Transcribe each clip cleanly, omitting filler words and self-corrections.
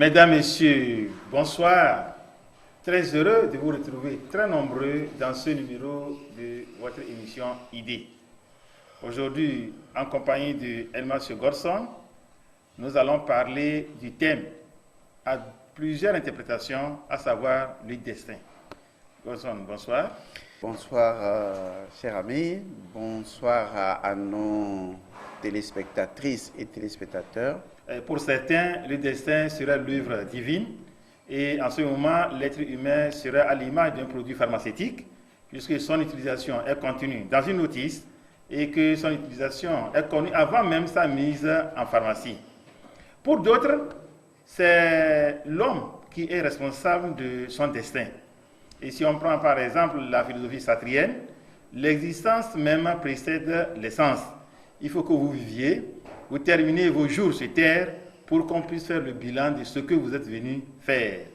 Mesdames, Messieurs, bonsoir. Très heureux de vous retrouver, très nombreux dans ce numéro de votre émission Idées. Aujourd'hui, en compagnie de Elmas Gorson, nous allons parler du thème à plusieurs interprétations, à savoir le destin. Gorson, bonsoir. Bonsoir, chers amis. Bonsoir à nos téléspectatrices et téléspectateurs. Pour certains, le destin sera l'œuvre divine et en ce moment, l'être humain sera à l'image d'un produit pharmaceutique puisque son utilisation est contenue dans une notice et que son utilisation est connue avant même sa mise en pharmacie. Pour d'autres, c'est l'homme qui est responsable de son destin. Et si on prend par exemple la philosophie sartrienne, l'existence même précède l'essence. Il faut que vous viviez, vous terminez vos jours sur terre pour qu'on puisse faire le bilan de ce que vous êtes venu faire.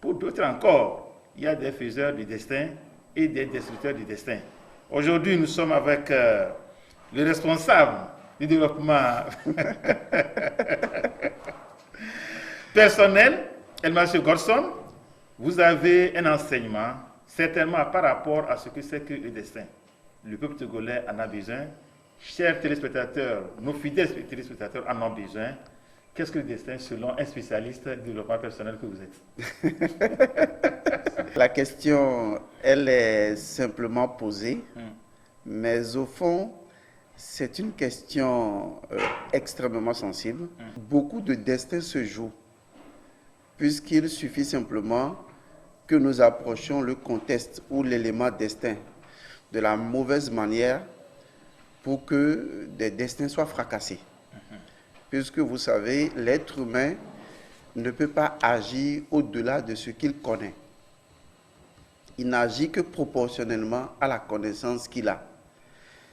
Pour d'autres encore, il y a des faiseurs du destin et des destructeurs du destin. Aujourd'hui, nous sommes avec le responsable du développement personnel, Elmas Gorson. Vous avez un enseignement, certainement par rapport à ce que c'est que le destin. Le peuple togolais en a besoin. Chers téléspectateurs, nos fidèles téléspectateurs en ont besoin. Qu'est-ce que le destin selon un spécialiste du développement personnel que vous êtes? La question, elle est simplement posée, mais au fond, c'est une question extrêmement sensible. Beaucoup de destins se jouent, puisqu'il suffit simplement que nous approchions le contexte ou l'élément destin de la mauvaise manière pour que des destins soient fracassés. Puisque vous savez, l'être humain ne peut pas agir au-delà de ce qu'il connaît. Il n'agit que proportionnellement à la connaissance qu'il a.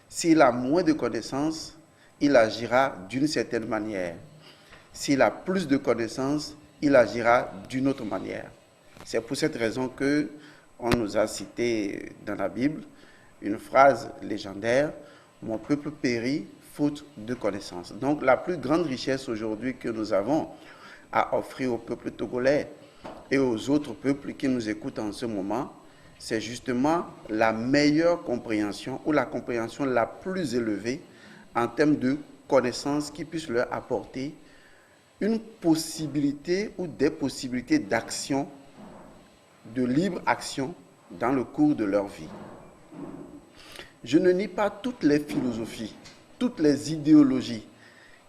S'il a moins de connaissances, il agira d'une certaine manière. S'il a plus de connaissances, il agira d'une autre manière. C'est pour cette raison que on nous a cité dans la Bible une phrase légendaire: « Mon peuple périt faute de connaissances ». Donc la plus grande richesse aujourd'hui que nous avons à offrir au peuple togolais et aux autres peuples qui nous écoutent en ce moment, c'est justement la meilleure compréhension ou la compréhension la plus élevée en termes de connaissances qui puissent leur apporter une possibilité ou des possibilités d'action, de libre action dans le cours de leur vie. Je ne nie pas toutes les philosophies, toutes les idéologies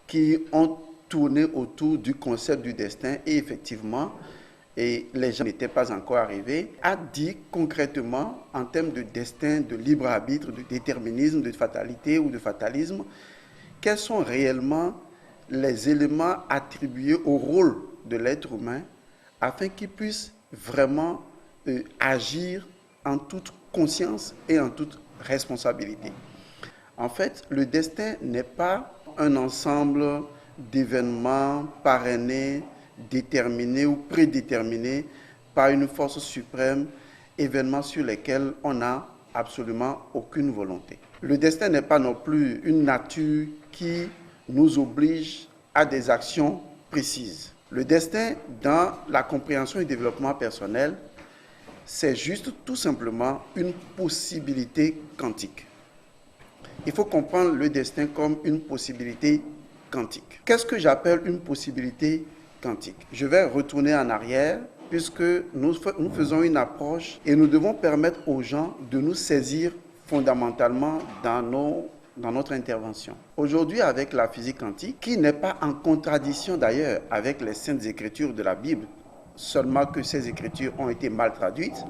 qui ont tourné autour du concept du destin et effectivement, et les gens n'étaient pas encore arrivés à dire concrètement en termes de destin, de libre arbitre, de déterminisme, de fatalité ou de fatalisme, quels sont réellement les éléments attribués au rôle de l'être humain afin qu'il puisse vraiment agir en toute conscience et en toute responsabilité. En fait, le destin n'est pas un ensemble d'événements parrainés, déterminés ou prédéterminés par une force suprême, événements sur lesquels on n'a absolument aucune volonté. Le destin n'est pas non plus une nature qui nous oblige à des actions précises. Le destin, dans la compréhension et développement personnel, c'est juste tout simplement une possibilité quantique. Il faut comprendre le destin comme une possibilité quantique. Qu'est-ce que j'appelle une possibilité quantique? Je vais retourner en arrière puisque nous faisons une approche et nous devons permettre aux gens de nous saisir fondamentalement dans notre intervention. Aujourd'hui, avec la physique quantique, qui n'est pas en contradiction d'ailleurs avec les saintes écritures de la Bible, seulement que ces écritures ont été mal traduites,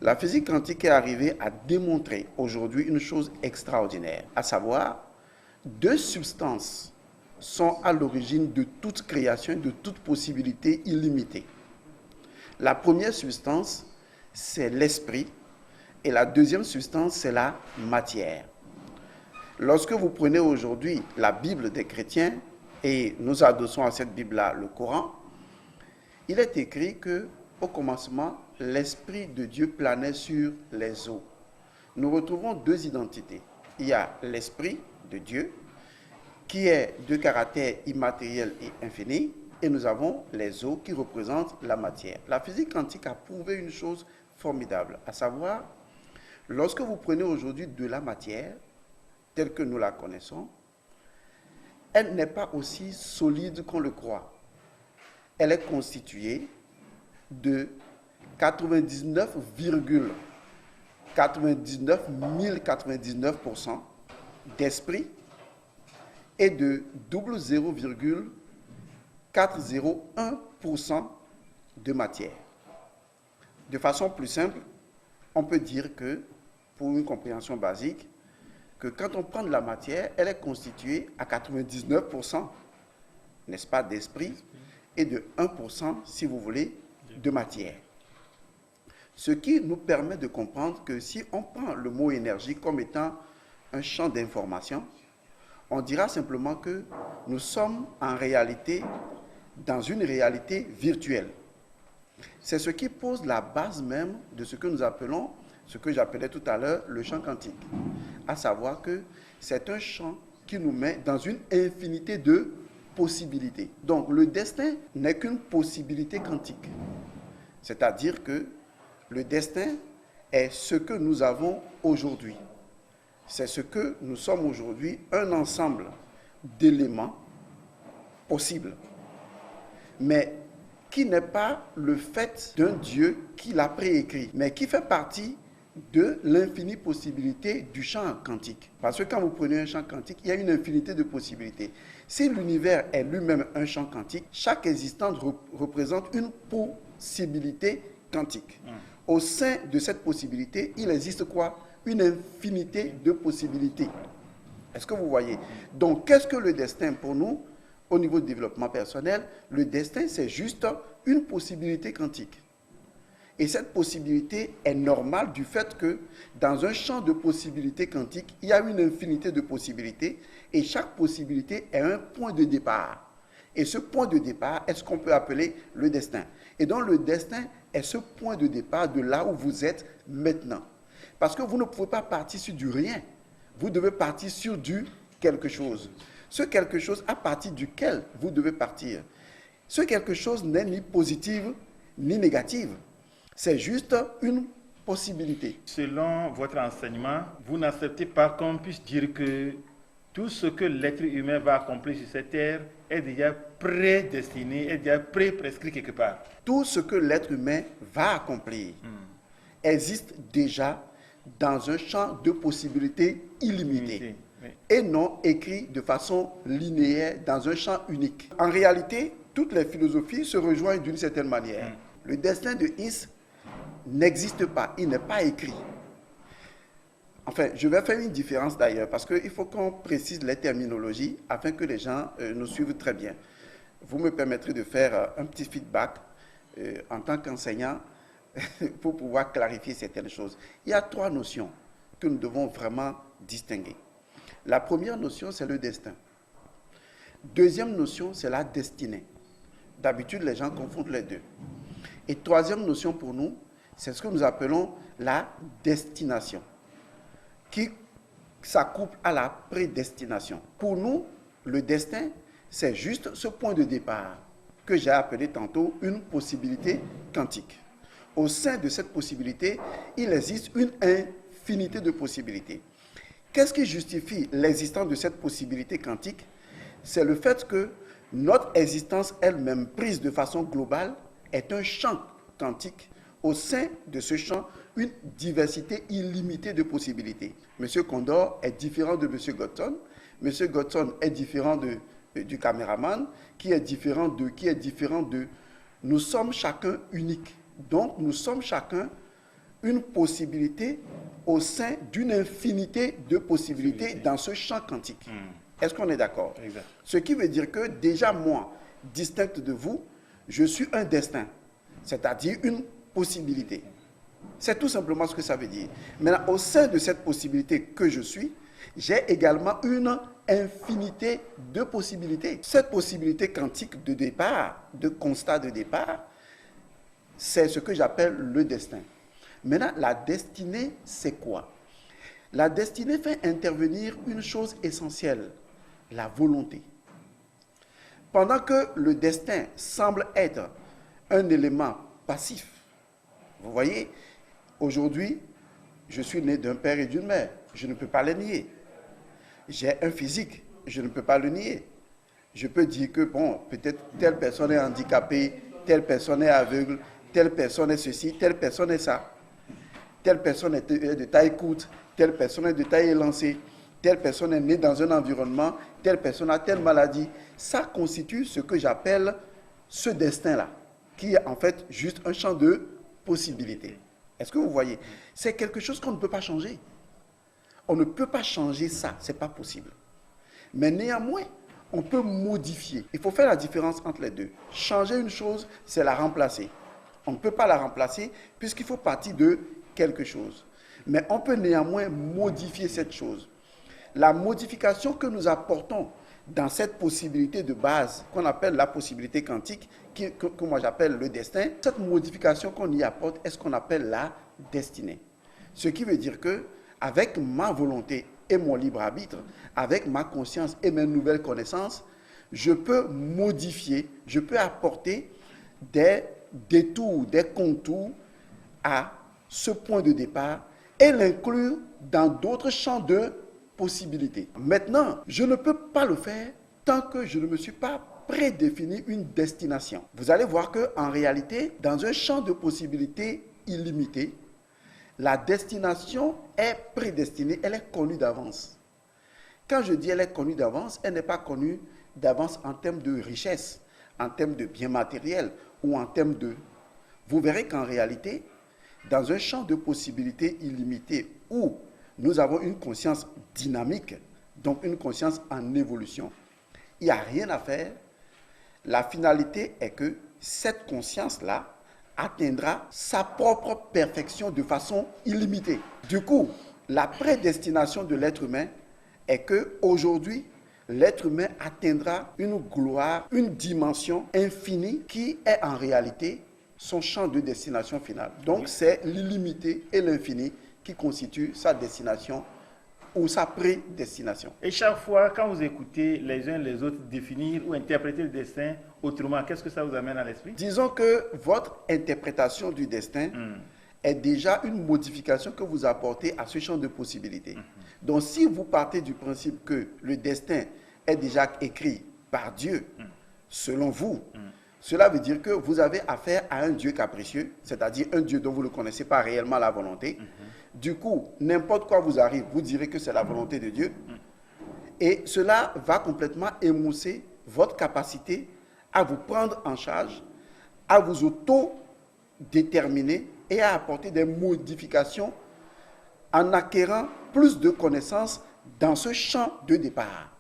la physique quantique est arrivée à démontrer aujourd'hui une chose extraordinaire, à savoir, deux substances sont à l'origine de toute création, de toute possibilité illimitée. La première substance, c'est l'esprit, et la deuxième substance, c'est la matière. Lorsque vous prenez aujourd'hui la Bible des chrétiens, et nous adossons à cette Bible-là le Coran, il est écrit qu'au commencement, l'Esprit de Dieu planait sur les eaux. Nous retrouvons deux identités. Il y a l'Esprit de Dieu, qui est de caractère immatériel et infini, et nous avons les eaux qui représentent la matière. La physique quantique a prouvé une chose formidable, à savoir, lorsque vous prenez aujourd'hui de la matière, telle que nous la connaissons, elle n'est pas aussi solide qu'on le croit. Elle est constituée de 99,99% d'esprit et de 0,401% de matière. De façon plus simple, on peut dire que, pour une compréhension basique, que quand on prend de la matière, elle est constituée à 99%, n'est-ce pas, d'esprit, et de 1%, si vous voulez, de matière. Ce qui nous permet de comprendre que si on prend le mot énergie comme étant un champ d'information, on dira simplement que nous sommes en réalité dans une réalité virtuelle. C'est ce qui pose la base même de ce que nous appelons, ce que j'appelais tout à l'heure, le champ quantique. À savoir que c'est un champ qui nous met dans une infinité de possibilités. Donc le destin n'est qu'une possibilité quantique. C'est-à-dire que le destin est ce que nous avons aujourd'hui. C'est ce que nous sommes aujourd'hui, un ensemble d'éléments possibles, mais qui n'est pas le fait d'un Dieu qui l'a préécrit, mais qui fait partie de l'infinie possibilité du champ quantique. Parce que quand vous prenez un champ quantique, il y a une infinité de possibilités. Si l'univers est lui-même un champ quantique, chaque existence représente une possibilité quantique. Au sein de cette possibilité, il existe quoi? Une infinité de possibilités. Est-ce que vous voyez? Donc, qu'est-ce que le destin pour nous, au niveau du développement personnel? Le destin, c'est juste une possibilité quantique. Et cette possibilité est normale du fait que dans un champ de possibilités quantiques, il y a une infinité de possibilités et chaque possibilité est un point de départ. Et ce point de départ est ce qu'on peut appeler le destin. Et donc le destin est ce point de départ de là où vous êtes maintenant. Parce que vous ne pouvez pas partir sur du rien. Vous devez partir sur du quelque chose. Ce quelque chose à partir duquel vous devez partir. Ce quelque chose n'est ni positive ni négative. C'est juste une possibilité. Selon votre enseignement, vous n'acceptez pas qu'on puisse dire que tout ce que l'être humain va accomplir sur cette terre est déjà prédestiné, est déjà pré-prescrit quelque part. Tout ce que l'être humain va accomplir existe déjà dans un champ de possibilités illimité. Oui. Et non écrit de façon linéaire dans un champ unique. En réalité, toutes les philosophies se rejoignent d'une certaine manière. Le destin de Is n'existe pas, il n'est pas écrit. Enfin, je vais faire une différence d'ailleurs, parce qu'il faut qu'on précise les terminologies afin que les gens nous suivent très bien. Vous me permettrez de faire un petit feedback en tant qu'enseignant pour pouvoir clarifier certaines choses. Il y a trois notions que nous devons vraiment distinguer. La première notion, c'est le destin. Deuxième notion, c'est la destinée. D'habitude, les gens confondent les deux. Et troisième notion pour nous, c'est ce que nous appelons la destination, qui s'accouple à la prédestination. Pour nous, le destin, c'est juste ce point de départ que j'ai appelé tantôt une possibilité quantique. Au sein de cette possibilité, il existe une infinité de possibilités. Qu'est-ce qui justifie l'existence de cette possibilité quantique? C'est le fait que notre existence elle-même, prise de façon globale, est un champ quantique. Au sein de ce champ, une diversité illimitée de possibilités. M. Condor est différent de M. Godson. M. Godson est différent du caméraman, qui est différent de... Nous sommes chacun uniques. Donc, nous sommes chacun une possibilité au sein d'une infinité de possibilités dans ce champ quantique. Est-ce qu'on est d'accord? Exact. Ce qui veut dire que déjà moi, distinct de vous, je suis un destin, c'est-à-dire une possibilité. C'est tout simplement ce que ça veut dire. Maintenant, au sein de cette possibilité que je suis, j'ai également une infinité de possibilités. Cette possibilité quantique de départ, de constat de départ, c'est ce que j'appelle le destin. Maintenant, la destinée, c'est quoi? La destinée fait intervenir une chose essentielle, la volonté. Pendant que le destin semble être un élément passif. Vous voyez, aujourd'hui, je suis né d'un père et d'une mère. Je ne peux pas les nier. J'ai un physique, je ne peux pas le nier. Je peux dire que, bon, peut-être telle personne est handicapée, telle personne est aveugle, telle personne est ceci, telle personne est ça. Telle personne est de taille courte, telle personne est de taille élancée, telle personne est née dans un environnement, telle personne a telle maladie. Ça constitue ce que j'appelle ce destin-là, qui est en fait juste un champ de possibilités. Est-ce que vous voyez? C'est quelque chose qu'on ne peut pas changer. On ne peut pas changer ça, ce n'est pas possible. Mais néanmoins, on peut modifier. Il faut faire la différence entre les deux. Changer une chose, c'est la remplacer. On ne peut pas la remplacer puisqu'il faut partir de quelque chose. Mais on peut néanmoins modifier cette chose. La modification que nous apportons dans cette possibilité de base qu'on appelle la possibilité quantique, que moi j'appelle le destin, cette modification qu'on y apporte est ce qu'on appelle la destinée. Ce qui veut dire que avec ma volonté et mon libre arbitre, avec ma conscience et mes nouvelles connaissances, je peux modifier, je peux apporter des détours, des contours à ce point de départ et l'inclure dans d'autres champs de possibilités. Maintenant, je ne peux pas le faire tant que je ne me suis pas prédéfini une destination. Vous allez voir qu'en réalité, dans un champ de possibilités illimité, la destination est prédestinée, elle est connue d'avance. Quand je dis elle est connue d'avance, elle n'est pas connue d'avance en termes de richesse, en termes de biens matériels ou en termes de... Vous verrez qu'en réalité, dans un champ de possibilités illimité où nous avons une conscience dynamique, donc une conscience en évolution, il n'y a rien à faire. La finalité est que cette conscience-là atteindra sa propre perfection de façon illimitée. Du coup, la prédestination de l'être humain est qu'aujourd'hui, l'être humain atteindra une gloire, une dimension infinie qui est en réalité son champ de destination finale. Donc, c'est l'illimité et l'infini qui constituent sa destination ou sa prédestination. Et chaque fois, quand vous écoutez les uns les autres définir ou interpréter le destin autrement, qu'est-ce que ça vous amène à l'esprit? Disons que votre interprétation du destin est déjà une modification que vous apportez à ce champ de possibilités. Donc, si vous partez du principe que le destin est déjà écrit par Dieu, selon vous, cela veut dire que vous avez affaire à un Dieu capricieux, c'est-à-dire un Dieu dont vous ne connaissez pas réellement la volonté. Du coup, n'importe quoi vous arrive, vous direz que c'est la volonté de Dieu. Et cela va complètement émousser votre capacité à vous prendre en charge, à vous auto-déterminer et à apporter des modifications en acquérant plus de connaissances dans ce champ de départ.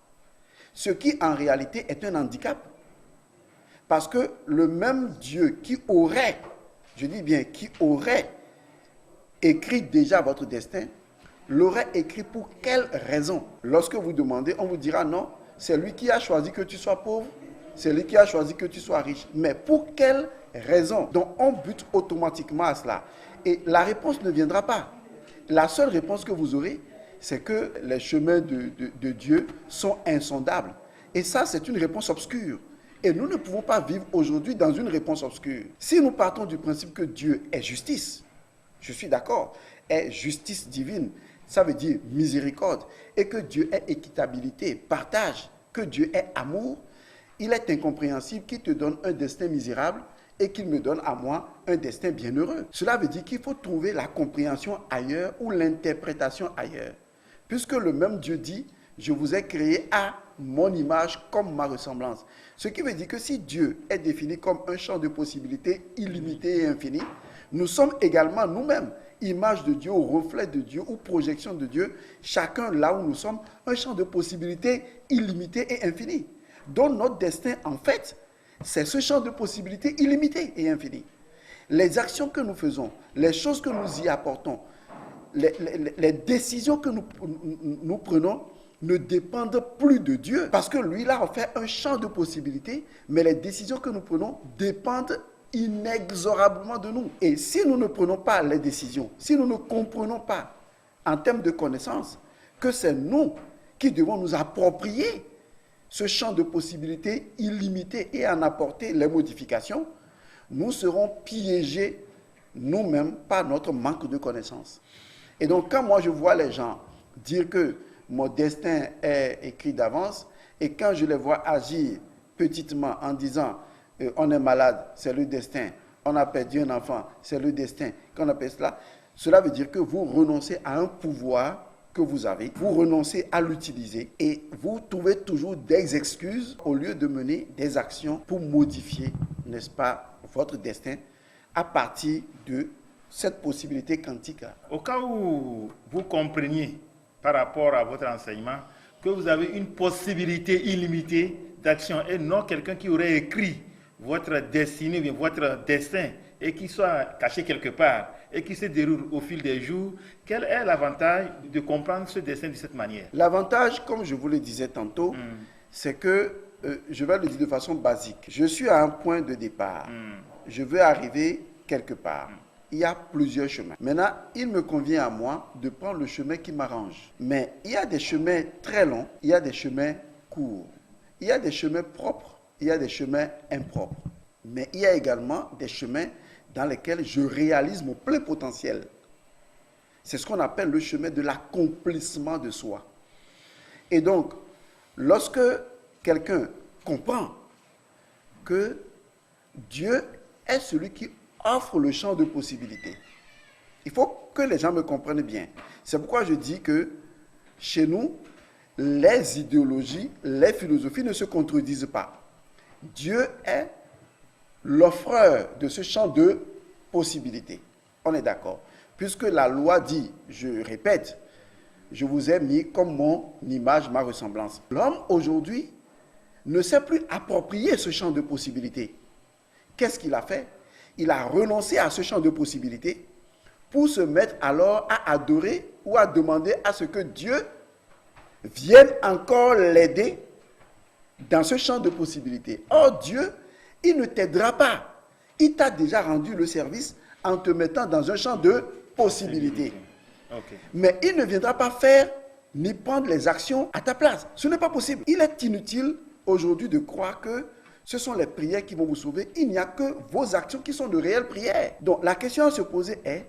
Ce qui en réalité est un handicap. Parce que le même Dieu qui aurait, je dis bien qui aurait écrit déjà votre destin, l'aurait écrit pour quelle raison? Lorsque vous demandez, on vous dira non, c'est lui qui a choisi que tu sois pauvre, c'est lui qui a choisi que tu sois riche. Mais pour quelle raison? Donc on bute automatiquement à cela. Et la réponse ne viendra pas. La seule réponse que vous aurez, c'est que les chemins de Dieu sont insondables. Et ça, c'est une réponse obscure. Et nous ne pouvons pas vivre aujourd'hui dans une réponse obscure. Si nous partons du principe que Dieu est justice, je suis d'accord, est justice divine, ça veut dire miséricorde, et que Dieu est équitabilité, partage, que Dieu est amour, il est incompréhensible qu'il te donne un destin misérable et qu'il me donne à moi un destin bienheureux. Cela veut dire qu'il faut trouver la compréhension ailleurs ou l'interprétation ailleurs. Puisque le même Dieu dit, je vous ai créé à mon image comme ma ressemblance. Ce qui veut dire que si Dieu est défini comme un champ de possibilités illimité et infini, nous sommes également nous-mêmes, image de Dieu, reflet de Dieu ou projection de Dieu, chacun là où nous sommes, un champ de possibilités illimité et infini. Donc notre destin, en fait, c'est ce champ de possibilités illimité et infini. Les actions que nous faisons, les choses que nous y apportons, les décisions que nous prenons ne dépendent plus de Dieu. Parce que lui, là, on fait un champ de possibilités, mais les décisions que nous prenons dépendent inexorablement de nous. Et si nous ne prenons pas les décisions, si nous ne comprenons pas en termes de connaissances que c'est nous qui devons nous approprier ce champ de possibilités illimité et en apporter les modifications, nous serons piégés nous-mêmes par notre manque de connaissances. Et donc, quand moi je vois les gens dire que mon destin est écrit d'avance, et quand je les vois agir petitement en disant on est malade, c'est le destin, on a perdu un enfant, c'est le destin, qu'on appelle cela, cela veut dire que vous renoncez à un pouvoir que vous avez, vous renoncez à l'utiliser et vous trouvez toujours des excuses au lieu de mener des actions pour modifier, n'est-ce pas, votre destin à partir de cette possibilité quantique. Au cas où vous compreniez par rapport à votre enseignement que vous avez une possibilité illimitée d'action et non quelqu'un qui aurait écrit votre destinée, votre destin et qui soit caché quelque part et qui se déroule au fil des jours, quel est l'avantage de comprendre ce destin de cette manière? L'avantage, comme je vous le disais tantôt, c'est que, je vais le dire de façon basique, je suis à un point de départ, je veux arriver quelque part. Il y a plusieurs chemins. Maintenant, il me convient à moi de prendre le chemin qui m'arrange. Mais il y a des chemins très longs, il y a des chemins courts, il y a des chemins propres, il y a des chemins impropres. Mais il y a également des chemins dans lesquels je réalise mon plein potentiel. C'est ce qu'on appelle le chemin de l'accomplissement de soi. Et donc, lorsque quelqu'un comprend que Dieu est celui qui offre le champ de possibilités, il faut que les gens me comprennent bien. C'est pourquoi je dis que chez nous, les idéologies, les philosophies ne se contredisent pas. Dieu est l'offreur de ce champ de possibilités. On est d'accord. Puisque la loi dit, je répète, je vous ai mis comme mon image, ma ressemblance. L'homme aujourd'hui ne sait plus approprier ce champ de possibilités. Qu'est-ce qu'il a fait? Il a renoncé à ce champ de possibilités pour se mettre alors à adorer ou à demander à ce que Dieu vienne encore l'aider dans ce champ de possibilités. Or, Dieu, il ne t'aidera pas. Il t'a déjà rendu le service en te mettant dans un champ de possibilités. Okay. Mais il ne viendra pas faire ni prendre les actions à ta place. Ce n'est pas possible. Il est inutile aujourd'hui de croire que ce sont les prières qui vont vous sauver. Il n'y a que vos actions qui sont de réelles prières. Donc la question à se poser est,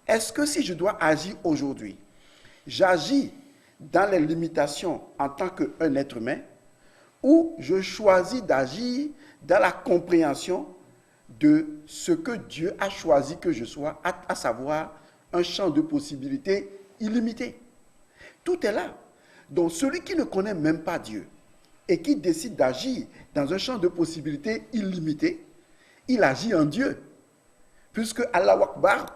est-ce que si je dois agir aujourd'hui, j'agis dans les limitations en tant qu'un être humain, ou je choisis d'agir dans la compréhension de ce que Dieu a choisi que je sois, à savoir un champ de possibilités illimité. Tout est là. Donc celui qui ne connaît même pas Dieu et qui décide d'agir dans un champ de possibilités illimité, il agit en Dieu. Puisque Allah Akbar,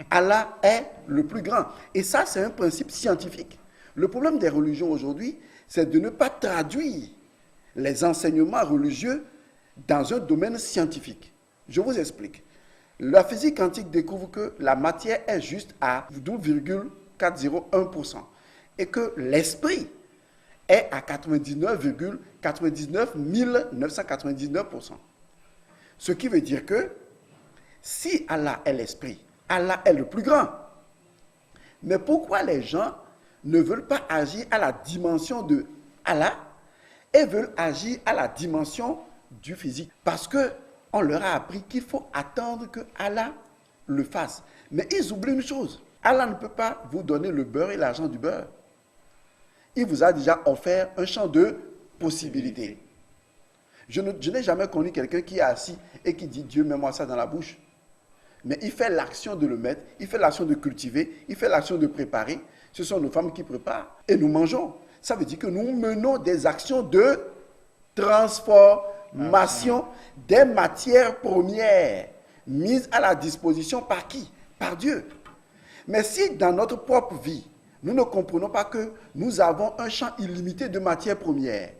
Allah est le plus grand. Et ça, c'est un principe scientifique. Le problème des religions aujourd'hui, c'est de ne pas traduire les enseignements religieux dans un domaine scientifique. Je vous explique. La physique quantique découvre que la matière est juste à 12,401% et que l'esprit est à 99,99 Ce qui veut dire que si Allah est l'esprit, Allah est le plus grand. Mais pourquoi les gens ne veulent pas agir à la dimension de Allah et veulent agir à la dimension du physique? Parce qu'on leur a appris qu'il faut attendre que Allah le fasse. Mais ils oublient une chose. Allah ne peut pas vous donner le beurre et l'argent du beurre. Il vous a déjà offert un champ de possibilités. Je n'ai jamais connu quelqu'un qui est assis et qui dit « Dieu, mets-moi ça dans la bouche ». Mais il fait l'action de le mettre, il fait l'action de cultiver, il fait l'action de préparer. Ce sont nos femmes qui préparent et nous mangeons. Ça veut dire que nous menons des actions de transformation des matières premières mises à la disposition par qui? Par Dieu. Mais si dans notre propre vie, nous ne comprenons pas que nous avons un champ illimité de matières premières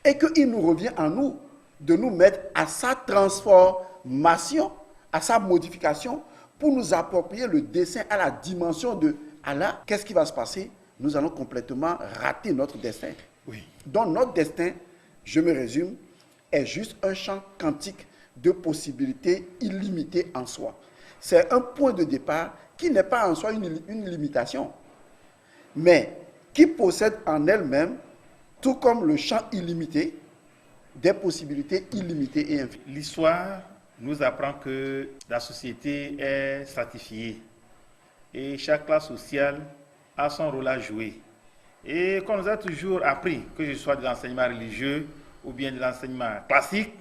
et qu'il nous revient à nous de nous mettre à sa transformation, à sa modification pour nous approprier le dessein à la dimension de Allah, qu'est-ce qui va se passer? Nous allons complètement rater notre destin. Oui. Donc notre destin, je me résume, est juste un champ quantique de possibilités illimitées en soi. C'est un point de départ qui n'est pas en soi une limitation, mais qui possède en elle-même tout comme le champ illimité, des possibilités illimitées et infinies. L'histoire nous apprend que la société est stratifiée et chaque classe sociale a son rôle à jouer. Et qu'on nous a toujours appris, que ce soit de l'enseignement religieux ou bien de l'enseignement classique,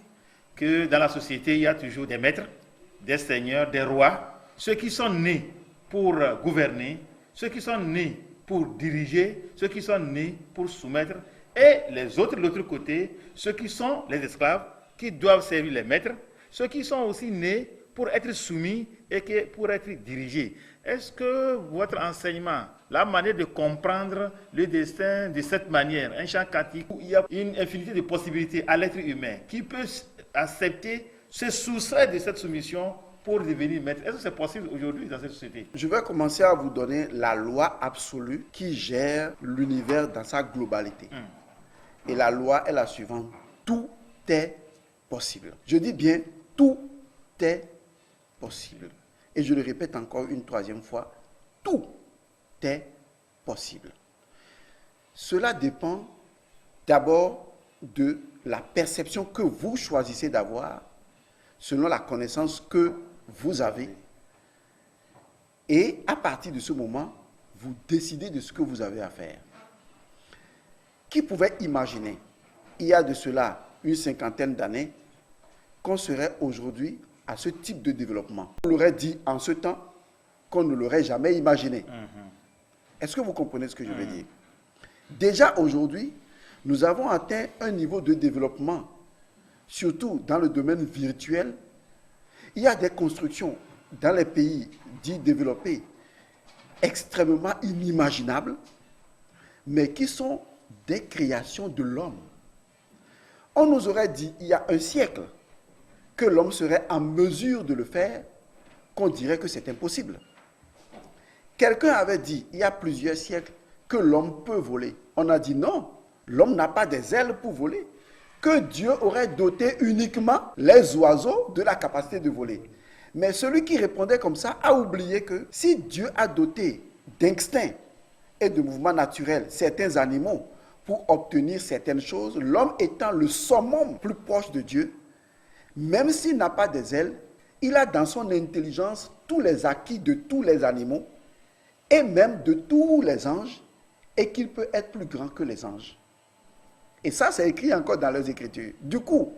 que dans la société, il y a toujours des maîtres, des seigneurs, des rois, ceux qui sont nés pour gouverner, ceux qui sont nés pour diriger, ceux qui sont nés pour soumettre, et les autres de l'autre côté, ceux qui sont les esclaves, qui doivent servir les maîtres, ceux qui sont aussi nés pour être soumis et pour être dirigés. Est-ce que votre enseignement, la manière de comprendre le destin de cette manière, un champ quantique où il y a une infinité de possibilités à l'être humain qui peut accepter, se soustraire de cette soumission pour devenir maître, est-ce que c'est possible aujourd'hui dans cette société? Je vais commencer à vous donner la loi absolue qui gère l'univers dans sa globalité. Et la loi est la suivante. Tout est possible. Je dis bien, tout est possible. Et je le répète encore une troisième fois, tout est possible. Cela dépend d'abord de la perception que vous choisissez d'avoir selon la connaissance que vous avez. Et à partir de ce moment, vous décidez de ce que vous avez à faire. Qui pouvait imaginer, il y a de cela une cinquantaine d'années, qu'on serait aujourd'hui à ce type de développement? On l'aurait dit en ce temps qu'on ne l'aurait jamais imaginé. Est-ce que vous comprenez ce que je veux dire? Déjà aujourd'hui, nous avons atteint un niveau de développement, surtout dans le domaine virtuel. Il y a des constructions dans les pays dits développés extrêmement inimaginables, mais qui sont des créations de l'homme. On nous aurait dit il y a un siècle que l'homme serait en mesure de le faire, qu'on dirait que c'est impossible. Quelqu'un avait dit il y a plusieurs siècles que l'homme peut voler. On a dit non, l'homme n'a pas des ailes pour voler. Que Dieu aurait doté uniquement les oiseaux de la capacité de voler. Mais celui qui répondait comme ça a oublié que si Dieu a doté d'instincts et de mouvements naturels certains animaux pour obtenir certaines choses, l'homme étant le summum plus proche de Dieu, même s'il n'a pas des ailes, il a dans son intelligence tous les acquis de tous les animaux et même de tous les anges, et qu'il peut être plus grand que les anges. Et ça, c'est écrit encore dans leurs Écritures. Du coup,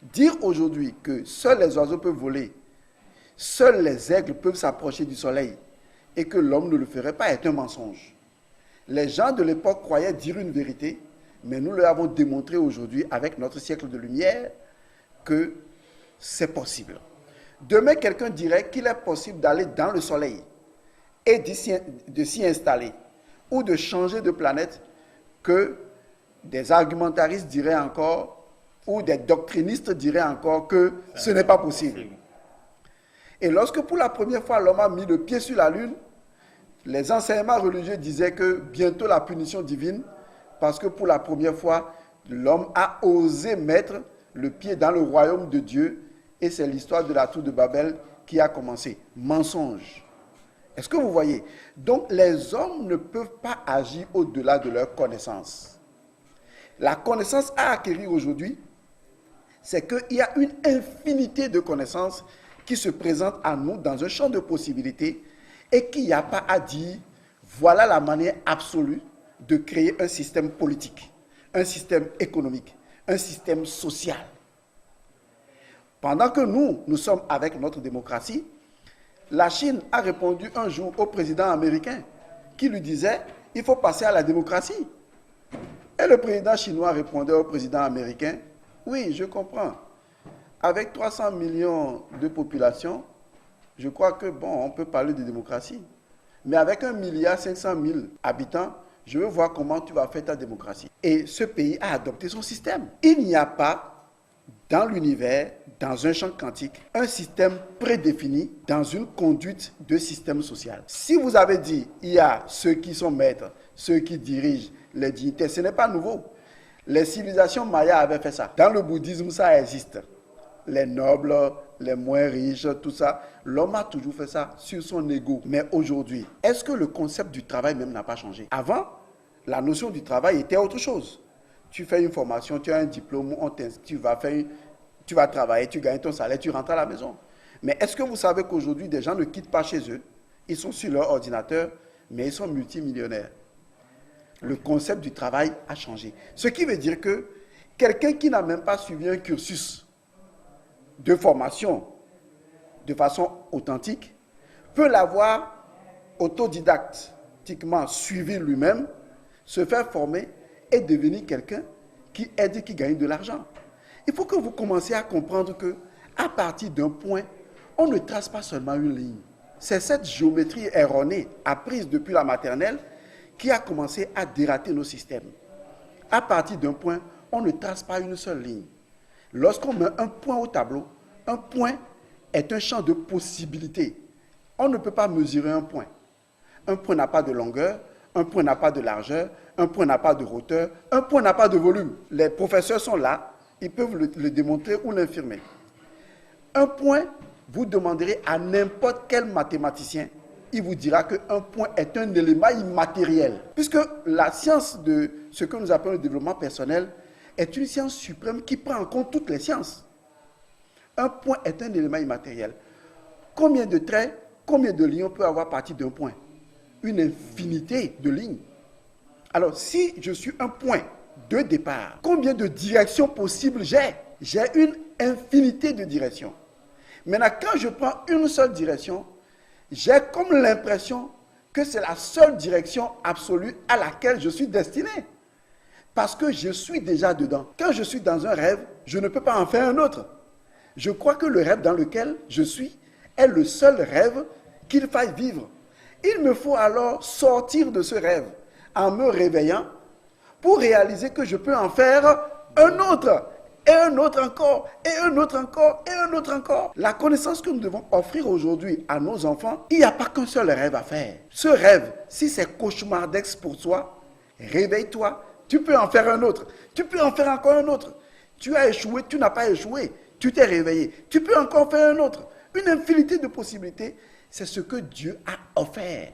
dire aujourd'hui que seuls les oiseaux peuvent voler, seuls les aigles peuvent s'approcher du soleil, et que l'homme ne le ferait pas est un mensonge. Les gens de l'époque croyaient dire une vérité, mais nous leur avons démontré aujourd'hui, avec notre siècle de lumière, que c'est possible. Demain, quelqu'un dirait qu'il est possible d'aller dans le soleil et de s'y installer, ou de changer de planète, que des argumentaristes diraient encore, ou des doctrinistes diraient encore que ce n'est pas possible. Et lorsque pour la première fois l'homme a mis le pied sur la lune, les enseignements religieux disaient que bientôt la punition divine, parce que pour la première fois, l'homme a osé mettre le pied dans le royaume de Dieu, et c'est l'histoire de la tour de Babel qui a commencé. Mensonge. Est-ce que vous voyez? Donc les hommes ne peuvent pas agir au-delà de leur connaissance. La connaissance à acquérir aujourd'hui, c'est qu'il y a une infinité de connaissances qui se présentent à nous dans un champ de possibilités et qu'il n'y a pas à dire, voilà la manière absolue de créer un système politique, un système économique, un système social. Pendant que nous sommes avec notre démocratie, la Chine a répondu un jour au président américain qui lui disait « il faut passer à la démocratie ». Et le président chinois répondait au président américain « oui, je comprends. Avec 300 millions de population, je crois que bon, on peut parler de démocratie. Mais avec 1,5 milliard habitants, je veux voir comment tu vas faire ta démocratie. » Et ce pays a adopté son système. Il n'y a pas dans l'univers, dans un champ quantique, un système prédéfini dans une conduite de système social. Si vous avez dit, il y a ceux qui sont maîtres, ceux qui dirigent les dignités, ce n'est pas nouveau. Les civilisations mayas avaient fait ça. Dans le bouddhisme, ça existe. Les nobles, les moins riches, tout ça. L'homme a toujours fait ça sur son ego. Mais aujourd'hui, est-ce que le concept du travail même n'a pas changé? Avant, la notion du travail était autre chose. tu fais une formation, tu as un diplôme, tu vas travailler, tu gagnes ton salaire, tu rentres à la maison. Mais est-ce que vous savez qu'aujourd'hui, des gens ne quittent pas chez eux, ils sont sur leur ordinateur, mais ils sont multimillionnaires. Le concept du travail a changé. Ce qui veut dire que quelqu'un qui n'a même pas suivi un cursus de formation de façon authentique peut l'avoir autodidactiquement suivi lui-même, se faire former et devenir quelqu'un qui aide, qui gagne de l'argent. Il faut que vous commenciez à comprendre que à partir d'un point, on ne trace pas seulement une ligne. C'est cette géométrie erronée, apprise depuis la maternelle, qui a commencé à dérater nos systèmes. À partir d'un point, on ne trace pas une seule ligne. Lorsqu'on met un point au tableau, un point est un champ de possibilités. On ne peut pas mesurer un point. Un point n'a pas de longueur, un point n'a pas de largeur, un point n'a pas de hauteur, un point n'a pas de volume. Les professeurs sont là, ils peuvent le démontrer ou l'infirmer. Un point, vous demanderez à n'importe quel mathématicien, il vous dira qu'un point est un élément immatériel. Puisque la science de ce que nous appelons le développement personnel est une science suprême qui prend en compte toutes les sciences. Un point est un élément immatériel. Combien de traits, combien de lignes on peut avoir à partir d'un point? Une infinité de lignes. Alors, si je suis un point de départ, combien de directions possibles j'ai? J'ai une infinité de directions. Maintenant, quand je prends une seule direction, j'ai comme l'impression que c'est la seule direction absolue à laquelle je suis destiné. Parce que je suis déjà dedans. Quand je suis dans un rêve, je ne peux pas en faire un autre. Je crois que le rêve dans lequel je suis est le seul rêve qu'il faille vivre. Il me faut alors sortir de ce rêve en me réveillant pour réaliser que je peux en faire un autre. Et un autre encore, et un autre encore, et un autre encore. La connaissance que nous devons offrir aujourd'hui à nos enfants, il n'y a pas qu'un seul rêve à faire. Ce rêve, si c'est cauchemardesque pour toi, réveille-toi, tu peux en faire un autre. Tu peux en faire encore un autre. Tu as échoué, tu n'as pas échoué, tu t'es réveillé. Tu peux encore faire un autre. Une infinité de possibilités, c'est ce que Dieu a offert.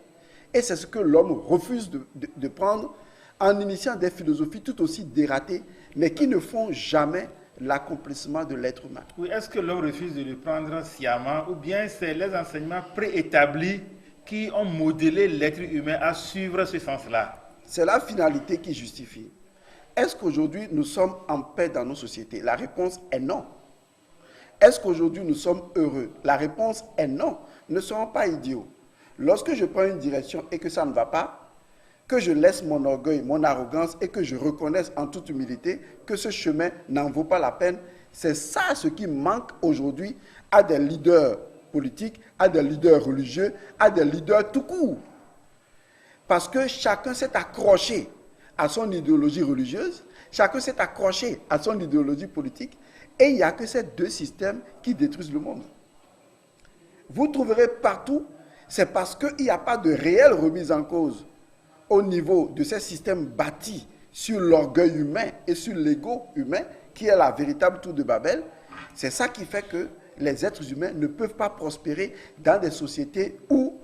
Et c'est ce que l'homme refuse de prendre en initiant des philosophies tout aussi dératées, mais qui ne font jamais l'accomplissement de l'être humain. Oui, est-ce que l'homme refuse de le prendre sciemment ou bien c'est les enseignements préétablis qui ont modélé l'être humain à suivre ce sens-là? C'est la finalité qui justifie. Est-ce qu'aujourd'hui nous sommes en paix dans nos sociétés? La réponse est non. Est-ce qu'aujourd'hui nous sommes heureux? La réponse est non. Nous ne sommes pas idiots. Lorsque je prends une direction et que ça ne va pas, que je laisse mon orgueil, mon arrogance et que je reconnaisse en toute humilité que ce chemin n'en vaut pas la peine, c'est ça ce qui manque aujourd'hui à des leaders politiques, à des leaders religieux, à des leaders tout court. Parce que chacun s'est accroché à son idéologie religieuse, chacun s'est accroché à son idéologie politique, et il n'y a que ces deux systèmes qui détruisent le monde. Vous trouverez partout, c'est parce qu'il n'y a pas de réelle remise en cause au niveau de ces systèmes bâtis sur l'orgueil humain et sur l'ego humain, qui est la véritable tour de Babel. C'est ça qui fait que les êtres humains ne peuvent pas prospérer dans des sociétés où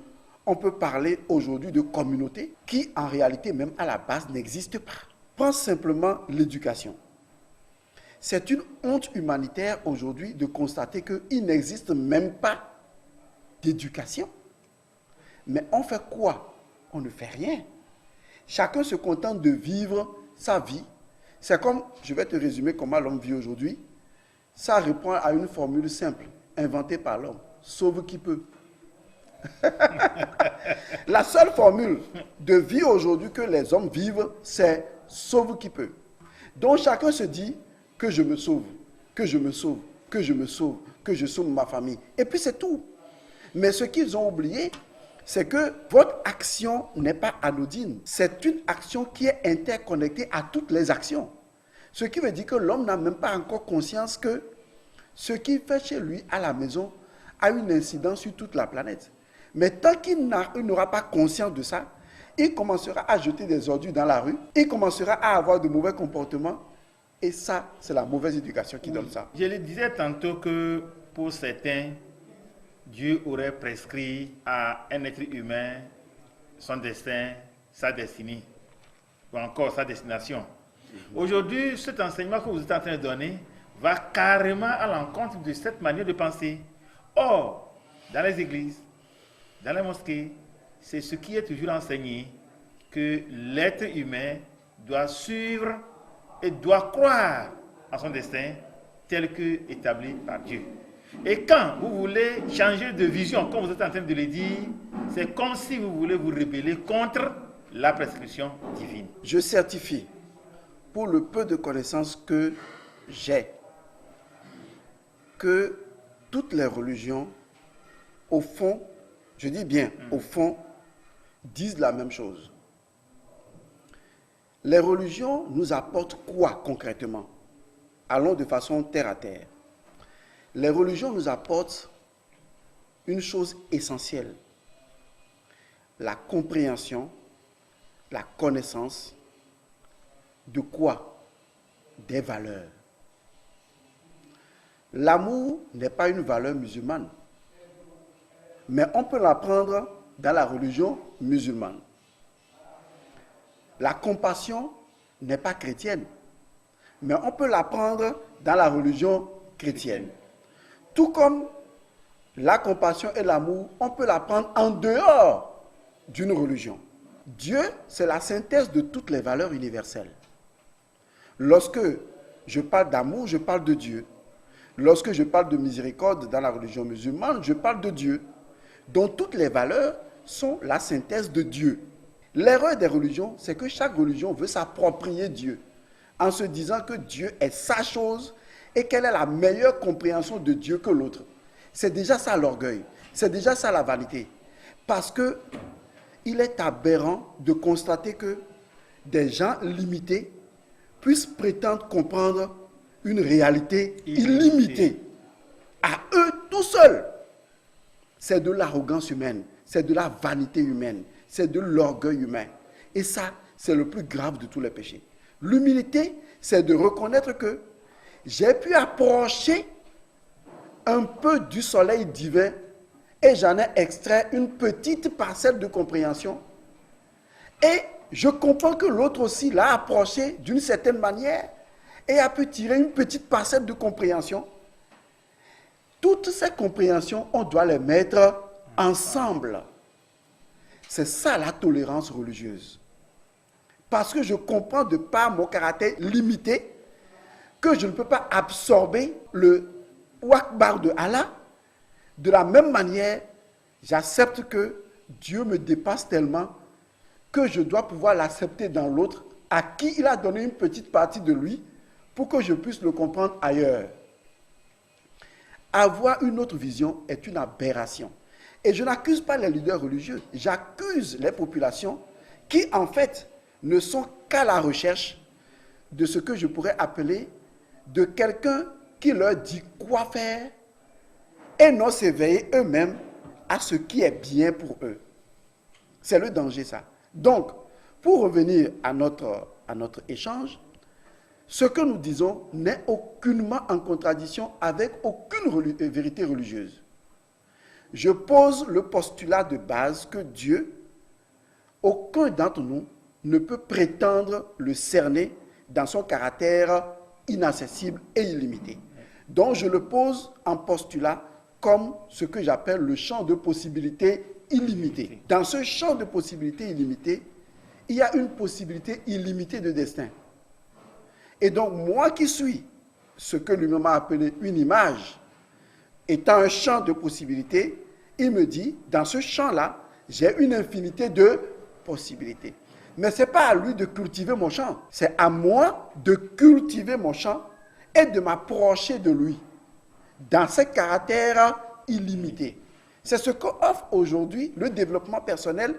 on peut parler aujourd'hui de communautés qui, en réalité, même à la base, n'existent pas. Prends simplement l'éducation. C'est une honte humanitaire aujourd'hui de constater qu'il n'existe même pas d'éducation. Mais on fait quoi? On ne fait rien. Chacun se contente de vivre sa vie. C'est comme, je vais te résumer comment l'homme vit aujourd'hui. Ça répond à une formule simple, inventée par l'homme. Sauve qui peut. La seule formule de vie aujourd'hui que les hommes vivent, c'est sauve qui peut. Donc chacun se dit que je me sauve, que je me sauve, que je me sauve, que je sauve ma famille. Et puis c'est tout. Mais ce qu'ils ont oublié, c'est que votre action n'est pas anodine. C'est une action qui est interconnectée à toutes les actions. Ce qui veut dire que l'homme n'a même pas encore conscience que ce qu'il fait chez lui à la maison a une incidence sur toute la planète. Mais tant qu'il n'aura pas conscience de ça, il commencera à jeter des ordures dans la rue, il commencera à avoir de mauvais comportements, et ça, c'est la mauvaise éducation qui donne ça. Je le disais tantôt que pour certains, Dieu aurait prescrit à un être humain son destin, sa destinée, ou encore sa destination. Aujourd'hui, cet enseignement que vous êtes en train de donner va carrément à l'encontre de cette manière de penser. Or, dans les églises, dans les mosquées, c'est ce qui est toujours enseigné, que l'être humain doit suivre et doit croire à son destin tel que établi par Dieu. Et quand vous voulez changer de vision, comme vous êtes en train de le dire, c'est comme si vous voulez vous rebeller contre la prescription divine. Je certifie, pour le peu de connaissances que j'ai, que toutes les religions, au fond, je dis bien, au fond, disent la même chose. Les religions nous apportent quoi concrètement? Allons de façon terre à terre. Les religions nous apportent une chose essentielle, la compréhension, la connaissance de quoi? Des valeurs. L'amour n'est pas une valeur musulmane, mais on peut l'apprendre dans la religion musulmane. La compassion n'est pas chrétienne, mais on peut l'apprendre dans la religion chrétienne. Tout comme la compassion et l'amour, on peut l'apprendre en dehors d'une religion. Dieu, c'est la synthèse de toutes les valeurs universelles. Lorsque je parle d'amour, je parle de Dieu. Lorsque je parle de miséricorde dans la religion musulmane, je parle de Dieu. Donc toutes les valeurs sont la synthèse de Dieu. L'erreur des religions, c'est que chaque religion veut s'approprier Dieu, en se disant que Dieu est sa chose et qu'elle est la meilleure compréhension de Dieu que l'autre. C'est déjà ça l'orgueil, c'est déjà ça la vanité. Parce que il est aberrant de constater que des gens limités puissent prétendre comprendre une réalité illimitée. À eux tout seuls. C'est de l'arrogance humaine, c'est de la vanité humaine, c'est de l'orgueil humain. Et ça, c'est le plus grave de tous les péchés. L'humilité, c'est de reconnaître que j'ai pu approcher un peu du soleil divin et j'en ai extrait une petite parcelle de compréhension. Et je comprends que l'autre aussi l'a approché d'une certaine manière et a pu tirer une petite parcelle de compréhension. Toutes ces compréhensions, on doit les mettre ensemble. C'est ça la tolérance religieuse. Parce que je comprends de par mon caractère limité que je ne peux pas absorber le Wakbar de Allah. De la même manière, j'accepte que Dieu me dépasse tellement que je dois pouvoir l'accepter dans l'autre, à qui il a donné une petite partie de lui, pour que je puisse le comprendre ailleurs. Avoir une autre vision est une aberration. Et je n'accuse pas les leaders religieux, j'accuse les populations qui, en fait, ne sont qu'à la recherche de ce que je pourrais appeler de quelqu'un qui leur dit quoi faire et non s'éveiller eux-mêmes à ce qui est bien pour eux. C'est le danger, ça. Donc, pour revenir à notre échange, ce que nous disons n'est aucunement en contradiction avec aucune vérité religieuse. Je pose le postulat de base que Dieu, aucun d'entre nous, ne peut prétendre le cerner dans son caractère inaccessible et illimité. Donc je le pose en postulat comme ce que j'appelle le champ de possibilités illimité. Dans ce champ de possibilités illimité, il y a une possibilité illimitée de destin. Et donc moi qui suis ce que lui-même a appelé une image, étant un champ de possibilités, il me dit, dans ce champ-là, j'ai une infinité de possibilités. Mais ce n'est pas à lui de cultiver mon champ, c'est à moi de cultiver mon champ et de m'approcher de lui, dans ses caractères illimités. C'est ce qu'offre aujourd'hui le développement personnel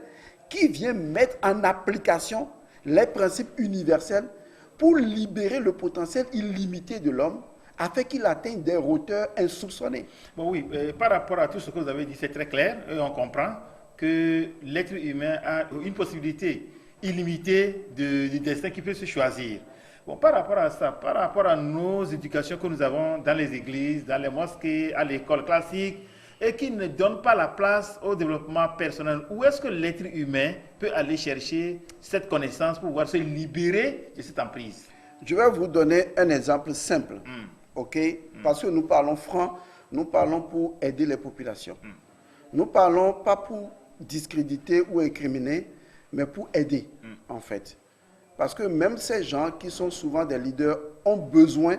qui vient mettre en application les principes universels pour libérer le potentiel illimité de l'homme afin qu'il atteigne des hauteurs insoupçonnées. Bon, oui, par rapport à tout ce que vous avez dit, c'est très clair et on comprend que l'être humain a une possibilité illimitée de destin qui peut se choisir. Bon, par rapport à ça, par rapport à nos éducations que nous avons dans les églises, dans les mosquées, à l'école classique, et qui ne donnent pas la place au développement personnel, où est-ce que l'être humain peut aller chercher cette connaissance pour pouvoir se libérer de cette emprise? Je vais vous donner un exemple simple, ok? Parce que nous parlons franc, nous parlons pour aider les populations. Nous parlons pas pour discréditer ou incriminer, mais pour aider, en fait. Parce que même ces gens qui sont souvent des leaders ont besoin,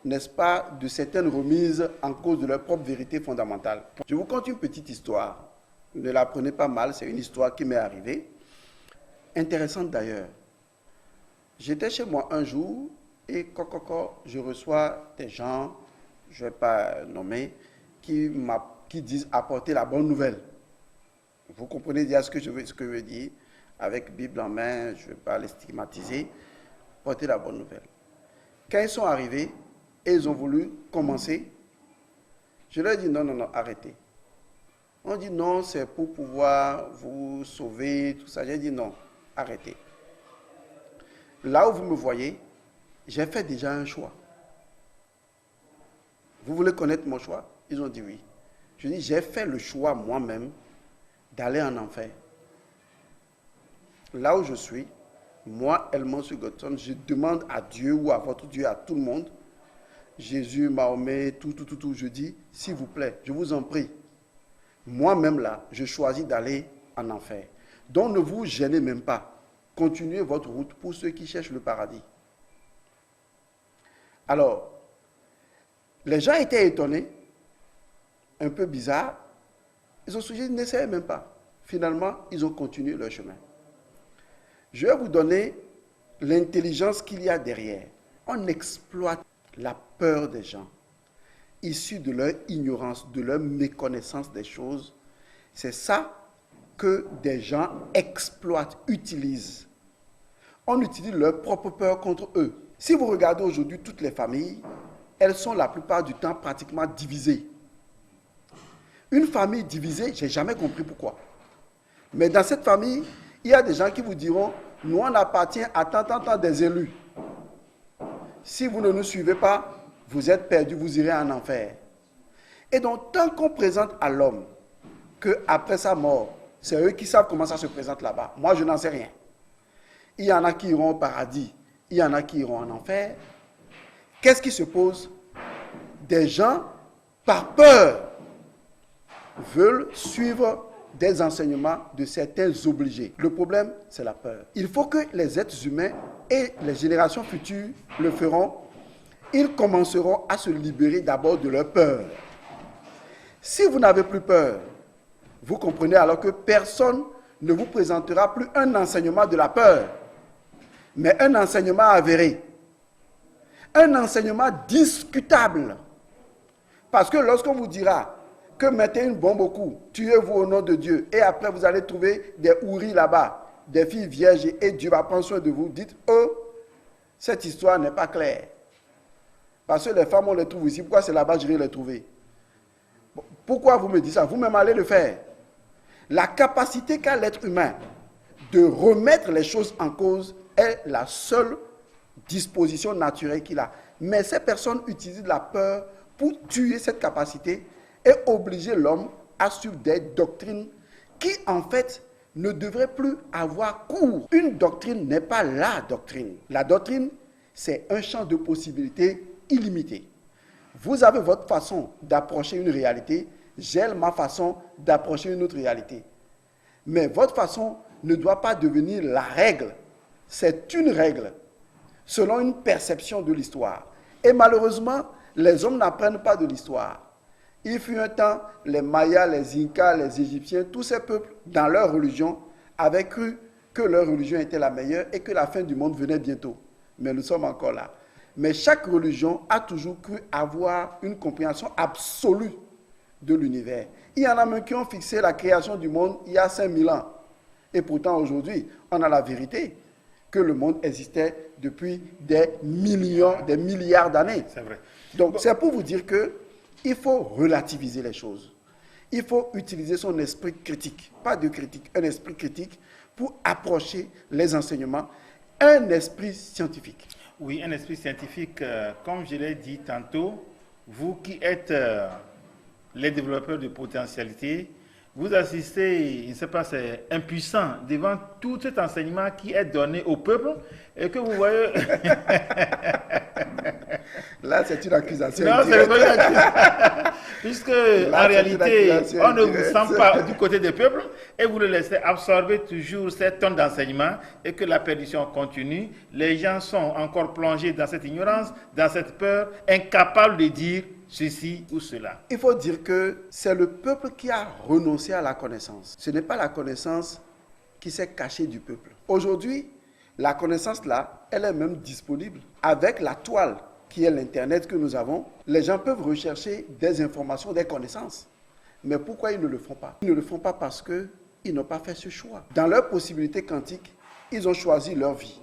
n'est-ce pas, de certaines remises en cause de leur propre vérité fondamentale. Je vous conte une petite histoire. Ne la prenez pas mal, c'est une histoire qui m'est arrivée. Intéressante d'ailleurs. J'étais chez moi un jour et je reçois des gens, je ne vais pas nommer, qui disent apporter la bonne nouvelle. Vous comprenez déjà ce que je veux dire. Avec Bible en main, je ne vais pas les stigmatiser. Apporter la bonne nouvelle. Quand ils sont arrivés et ils ont voulu commencer, je leur ai dit non, arrêtez. On dit non, c'est pour pouvoir vous sauver, tout ça. J'ai dit non, arrêtez. Là où vous me voyez, j'ai fait déjà un choix. Vous voulez connaître mon choix? Ils ont dit oui. Je dis, j'ai fait le choix moi-même d'aller en enfer. Là où je suis, moi, Elmon Sugoton, je demande à Dieu ou à votre Dieu, à tout le monde, Jésus, Mahomet, tout, je dis, s'il vous plaît, je vous en prie. Moi-même là, je choisis d'aller en enfer. Donc ne vous gênez même pas. Continuez votre route pour ceux qui cherchent le paradis. Alors, les gens étaient étonnés, un peu bizarres. Ils ont suggéré, n'essayez même pas. Finalement, ils ont continué leur chemin. Je vais vous donner l'intelligence qu'il y a derrière. On exploite la peur des gens, issue de leur ignorance, de leur méconnaissance des choses. C'est ça que des gens exploitent, utilisent. On utilise leur propre peur contre eux. Si vous regardez aujourd'hui toutes les familles, elles sont la plupart du temps pratiquement divisées. Une famille divisée, je n'ai jamais compris pourquoi. Mais dans cette famille, il y a des gens qui vous diront, nous on appartient à tant des élus. Si vous ne nous suivez pas, vous êtes perdus, vous irez en enfer. Et donc, tant qu'on présente à l'homme qu'après sa mort, c'est eux qui savent comment ça se présente là-bas. Moi, je n'en sais rien. Il y en a qui iront au paradis, il y en a qui iront en enfer. Qu'est-ce qui se pose? Des gens, par peur, veulent suivre des enseignements de certains obligés. Le problème, c'est la peur. Il faut que les êtres humains et les générations futures le feront. Ils commenceront à se libérer d'abord de leur peur. Si vous n'avez plus peur, vous comprenez alors que personne ne vous présentera plus un enseignement de la peur, mais un enseignement avéré, un enseignement discutable. Parce que lorsqu'on vous dira que mettez une bombe au cou, tuez-vous au nom de Dieu, et après vous allez trouver des houris là-bas, des filles vierges, et Dieu va prendre soin de vous, dites, oh, cette histoire n'est pas claire. Parce que les femmes, on les trouve ici, pourquoi c'est là-bas que je vais les trouver? Pourquoi vous me dites ça? Vous-même allez le faire. La capacité qu'a l'être humain de remettre les choses en cause est la seule disposition naturelle qu'il a. Mais ces personnes utilisent la peur pour tuer cette capacité et obliger l'homme à suivre des doctrines qui, en fait, ne devraient plus avoir cours. Une doctrine n'est pas la doctrine. La doctrine, c'est un champ de possibilités illimité. Vous avez votre façon d'approcher une réalité, j'ai ma façon d'approcher une autre réalité. Mais votre façon ne doit pas devenir la règle. C'est une règle, selon une perception de l'histoire. Et malheureusement, les hommes n'apprennent pas de l'histoire. Il fut un temps, les Mayas, les Incas, les Égyptiens, tous ces peuples, dans leur religion, avaient cru que leur religion était la meilleure et que la fin du monde venait bientôt. Mais nous sommes encore là. Mais chaque religion a toujours cru avoir une compréhension absolue de l'univers. Il y en a même qui ont fixé la création du monde il y a 5000 ans. Et pourtant, aujourd'hui, on a la vérité que le monde existait depuis des millions, des milliards d'années. C'est vrai. Donc, c'est pour vous dire qu'il faut relativiser les choses. Il faut utiliser son esprit critique, pas de critique, un esprit critique pour approcher les enseignements, un esprit scientifique. Oui, un esprit scientifique, comme je l'ai dit tantôt, vous qui êtes les développeurs de potentialité, Vous assistez, je ne sais pas, c'est impuissant devant tout cet enseignement qui est donné au peuple et que vous voyez. Là, c'est une accusation. Non, c'est pas une accusation. Puisque, là, en réalité, on ne vous indirecte. sent pas du côté des peuples et vous le laissez absorber toujours cette tonne d'enseignement et que la perdition continue. Les gens sont encore plongés dans cette ignorance, dans cette peur, incapables de dire ceci ou cela. Il faut dire que c'est le peuple qui a renoncé à la connaissance. Ce n'est pas la connaissance qui s'est cachée du peuple. Aujourd'hui, la connaissance là, elle est même disponible. Avec la toile qui est l'Internet que nous avons, les gens peuvent rechercher des informations, des connaissances. Mais pourquoi ils ne le font pas? Ils ne le font pas parce qu'ils n'ont pas fait ce choix. Dans leurs possibilités quantiques, ils ont choisi leur vie.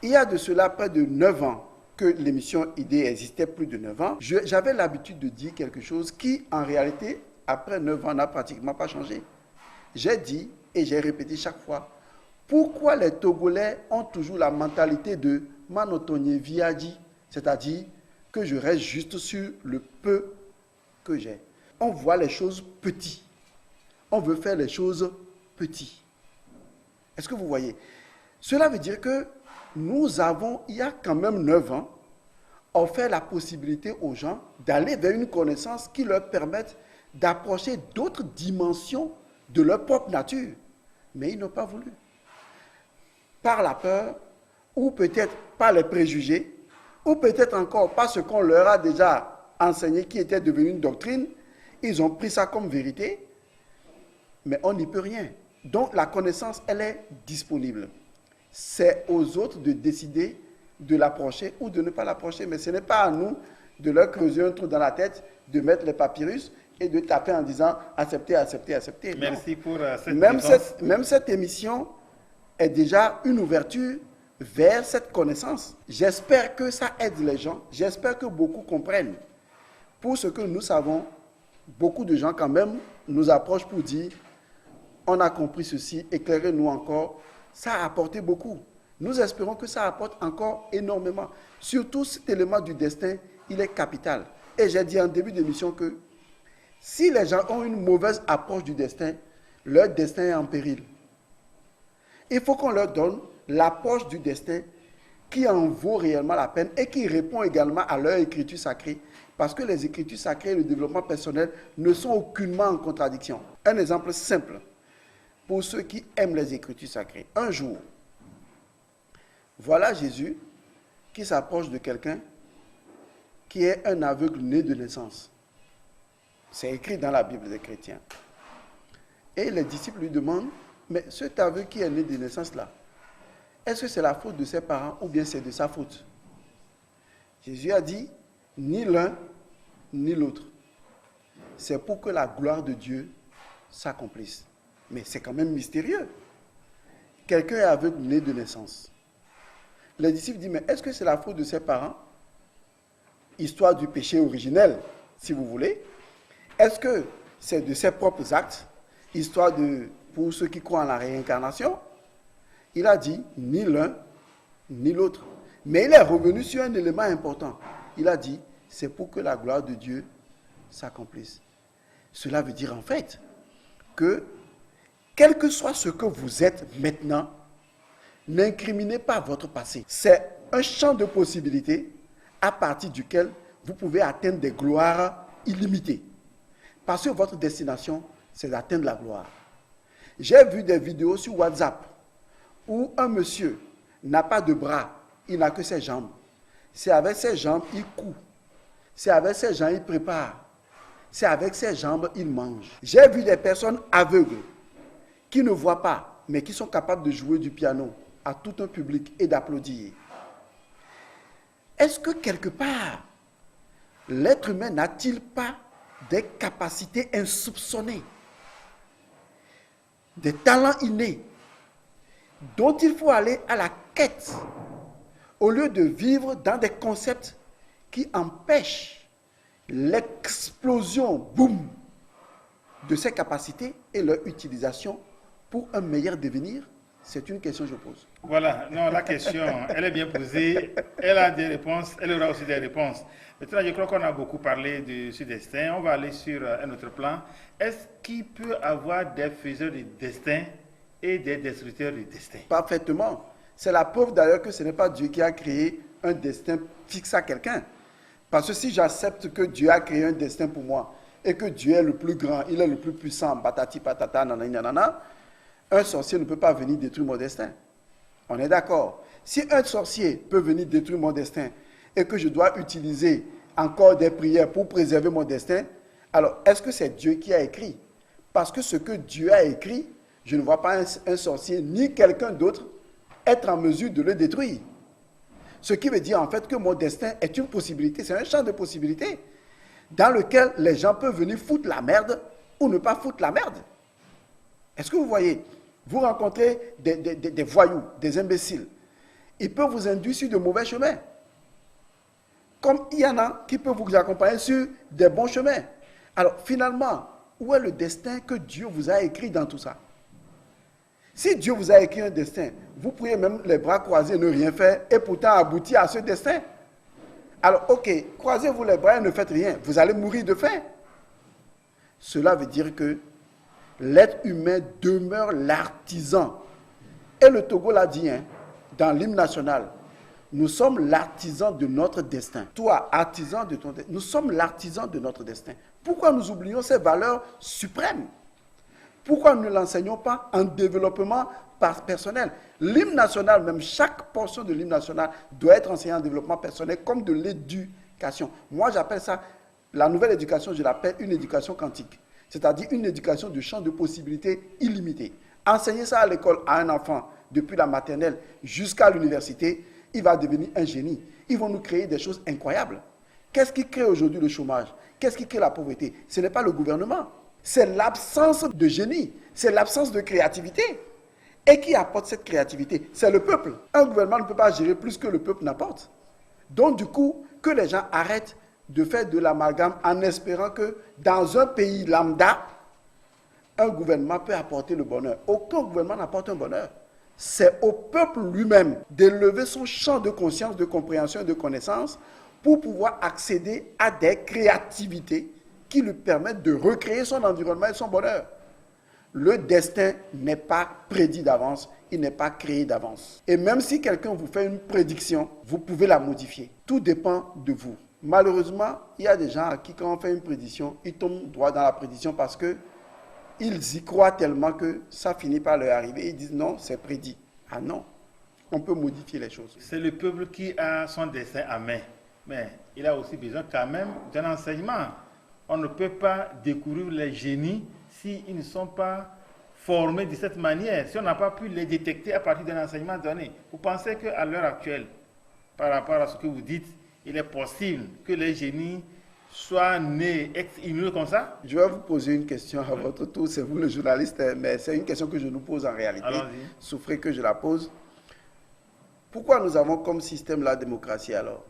Il y a de cela près de 9 ans que l'émission Idée existait, plus de 9 ans, j'avais l'habitude de dire quelque chose qui, en réalité, après 9 ans, n'a pratiquement pas changé. J'ai dit, et j'ai répété chaque fois, pourquoi les Togolais ont toujours la mentalité de « Manotonye Viadi », c'est-à-dire que je reste juste sur le peu que j'ai. On voit les choses petites. On veut faire les choses petites. Est-ce que vous voyez? Cela veut dire que nous avons, il y a quand même 9 ans, offert la possibilité aux gens d'aller vers une connaissance qui leur permette d'approcher d'autres dimensions de leur propre nature. Mais ils n'ont pas voulu. Par la peur, ou peut-être par les préjugés, ou peut-être encore par ce qu'on leur a déjà enseigné qui était devenu une doctrine, ils ont pris ça comme vérité, mais on n'y peut rien. Donc la connaissance, elle est disponible. C'est aux autres de décider de l'approcher ou de ne pas l'approcher. Mais ce n'est pas à nous de leur creuser un trou dans la tête, de mettre les papyrus et de taper en disant « acceptez, acceptez, acceptez ». Merci pour cette Même cette émission est déjà une ouverture vers cette connaissance. J'espère que ça aide les gens. J'espère que beaucoup comprennent. Pour ce que nous savons, beaucoup de gens quand même nous approchent pour dire « on a compris ceci, éclairez-nous encore ». Ça a apporté beaucoup. Nous espérons que ça apporte encore énormément. Surtout cet élément du destin, il est capital. Et j'ai dit en début d'émission que si les gens ont une mauvaise approche du destin, leur destin est en péril. Il faut qu'on leur donne l'approche du destin qui en vaut réellement la peine et qui répond également à leur écriture sacrée. Parce que les écritures sacrées et le développement personnel ne sont aucunement en contradiction. Un exemple simple. Pour ceux qui aiment les Écritures sacrées. Un jour, voilà Jésus qui s'approche de quelqu'un qui est un aveugle né de naissance. C'est écrit dans la Bible des chrétiens. Et les disciples lui demandent, mais cet aveugle qui est né de naissance là, est-ce que c'est la faute de ses parents ou bien c'est de sa faute? Jésus a dit, ni l'un ni l'autre. C'est pour que la gloire de Dieu s'accomplisse. Mais c'est quand même mystérieux. Quelqu'un est aveugle né de naissance. Les disciples disent, mais est-ce que c'est la faute de ses parents? Histoire du péché originel, si vous voulez. Est-ce que c'est de ses propres actes? Histoire de, pour ceux qui croient en la réincarnation. Il a dit, ni l'un, ni l'autre. Mais il est revenu sur un élément important. Il a dit, c'est pour que la gloire de Dieu s'accomplisse. Cela veut dire en fait que quel que soit ce que vous êtes maintenant, n'incriminez pas votre passé. C'est un champ de possibilités à partir duquel vous pouvez atteindre des gloires illimitées. Parce que votre destination, c'est d'atteindre la gloire. J'ai vu des vidéos sur WhatsApp où un monsieur n'a pas de bras, il n'a que ses jambes. C'est avec ses jambes, il coud. C'est avec ses jambes, il prépare. C'est avec ses jambes, il mange. J'ai vu des personnes aveugles qui ne voient pas, mais qui sont capables de jouer du piano à tout un public et d'applaudir. Est-ce que quelque part, l'être humain n'a-t-il pas des capacités insoupçonnées, des talents innés, dont il faut aller à la quête, au lieu de vivre dans des concepts qui empêchent l'explosion, boum, de ces capacités et leur utilisation pour un meilleur devenir? C'est une question que je pose. Voilà, non, la question, elle est bien posée, elle a des réponses, elle aura aussi des réponses. Maintenant, je crois qu'on a beaucoup parlé de ce destin. On va aller sur un autre plan. Est-ce qu'il peut y avoir des faiseurs de destin et des destructeurs de destin? Parfaitement. C'est la preuve d'ailleurs que ce n'est pas Dieu qui a créé un destin fixe à quelqu'un. Parce que si j'accepte que Dieu a créé un destin pour moi et que Dieu est le plus grand, il est le plus puissant, patati patata, nanana, nanana, un sorcier ne peut pas venir détruire mon destin. On est d'accord. Si un sorcier peut venir détruire mon destin et que je dois utiliser encore des prières pour préserver mon destin, alors est-ce que c'est Dieu qui a écrit? Parce que ce que Dieu a écrit, je ne vois pas un sorcier ni quelqu'un d'autre être en mesure de le détruire. Ce qui veut dire en fait que mon destin est une possibilité, c'est un champ de possibilités dans lequel les gens peuvent venir foutre la merde ou ne pas foutre la merde. Est-ce que vous voyez? Vous rencontrez des voyous, des imbéciles. Ils peuvent vous induire sur de mauvais chemins. Comme il y en a qui peuvent vous accompagner sur des bons chemins. Alors finalement, où est le destin que Dieu vous a écrit dans tout ça? Si Dieu vous a écrit un destin, vous pourriez même les bras croisés ne rien faire et pourtant aboutir à ce destin. Alors ok, croisez-vous les bras et ne faites rien. Vous allez mourir de faim. Cela veut dire que l'être humain demeure l'artisan. Et le Togo l'a dit, dans l'hymne national, nous sommes l'artisan de notre destin. Toi, artisan de ton destin, nous sommes l'artisan de notre destin. Pourquoi nous oublions ces valeurs suprêmes? Pourquoi nous ne l'enseignons pas en développement personnel? L'hymne national, même chaque portion de l'hymne national doit être enseignée en développement personnel comme de l'éducation. Moi, j'appelle ça, la nouvelle éducation, je l'appelle une éducation quantique. C'est-à-dire une éducation de champ de possibilités illimité. Enseigner ça à l'école à un enfant, depuis la maternelle jusqu'à l'université, il va devenir un génie. Ils vont nous créer des choses incroyables. Qu'est-ce qui crée aujourd'hui le chômage? Qu'est-ce qui crée la pauvreté? Ce n'est pas le gouvernement. C'est l'absence de génie. C'est l'absence de créativité. Et qui apporte cette créativité? C'est le peuple. Un gouvernement ne peut pas gérer plus que le peuple n'apporte. Donc du coup, que les gens arrêtent de faire de l'amalgame en espérant que dans un pays lambda, un gouvernement peut apporter le bonheur. Aucun gouvernement n'apporte un bonheur. C'est au peuple lui-même d'élever son champ de conscience, de compréhension et de connaissance pour pouvoir accéder à des créativités qui lui permettent de recréer son environnement et son bonheur. Le destin n'est pas prédit d'avance, il n'est pas créé d'avance. Et même si quelqu'un vous fait une prédiction, vous pouvez la modifier. Tout dépend de vous. Malheureusement, il y a des gens à qui, quand on fait une prédiction, ils tombent droit dans la prédiction parce qu'ils y croient tellement que ça finit par leur arriver. Ils disent non, c'est prédit. Ah non, on peut modifier les choses. C'est le peuple qui a son destin à main. Mais il a aussi besoin quand même d'un enseignement. On ne peut pas découvrir les génies s'ils ne sont pas formés de cette manière, si on n'a pas pu les détecter à partir d'un enseignement donné. Vous pensez qu'à l'heure actuelle, par rapport à ce que vous dites, il est possible que les génies soient nés ex-nihilo comme ça? Je vais vous poser une question à votre tour, c'est vous le journaliste, mais c'est une question que je nous pose en réalité. Allons-y. Souffrez que je la pose. Pourquoi nous avons comme système la démocratie alors?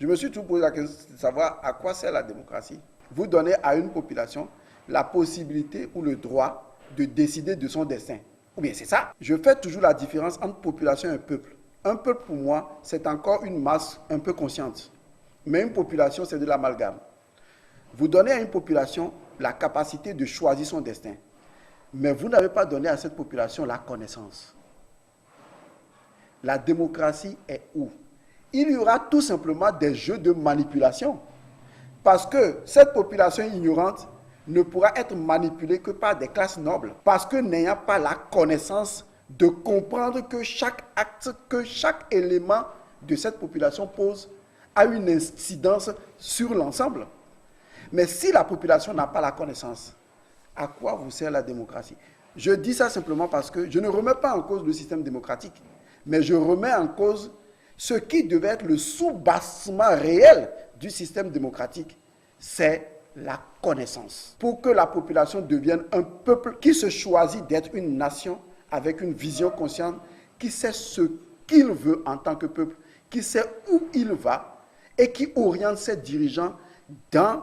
Je me suis toujours posé la question de savoir à quoi sert la démocratie. Vous donnez à une population la possibilité ou le droit de décider de son destin. Ou bien c'est ça. Je fais toujours la différence entre population et peuple. Un peuple pour moi, c'est encore une masse un peu consciente. Mais une population, c'est de l'amalgame. Vous donnez à une population la capacité de choisir son destin. Mais vous n'avez pas donné à cette population la connaissance. La démocratie est où? Il y aura tout simplement des jeux de manipulation. Parce que cette population ignorante ne pourra être manipulée que par des classes nobles. Parce que n'ayant pas la connaissance de comprendre que chaque acte, que chaque élément de cette population pose a une incidence sur l'ensemble. Mais si la population n'a pas la connaissance, à quoi vous sert la démocratie? Je dis ça simplement parce que je ne remets pas en cause le système démocratique, mais je remets en cause ce qui devait être le sous-bassement réel du système démocratique, c'est la connaissance. Pour que la population devienne un peuple qui se choisit d'être une nation avec une vision consciente, qui sait ce qu'il veut en tant que peuple, qui sait où il va et qui oriente ses dirigeants dans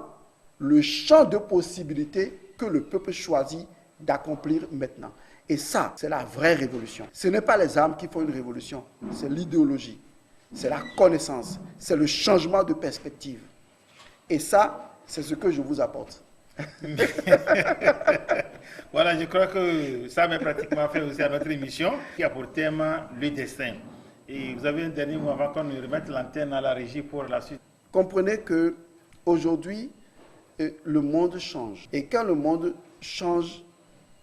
le champ de possibilités que le peuple choisit d'accomplir maintenant. Et ça, c'est la vraie révolution. Ce n'est pas les armes qui font une révolution, c'est l'idéologie, c'est la connaissance, c'est le changement de perspective. Et ça, c'est ce que je vous apporte. Voilà, je crois que ça m'est pratiquement fait aussi à notre émission qui a pour thème le destin. Et vous avez un dernier mot avant qu'on nous remette l'antenne à la régie pour la suite. Comprenez que aujourd'hui, le monde change. Et quand le monde change,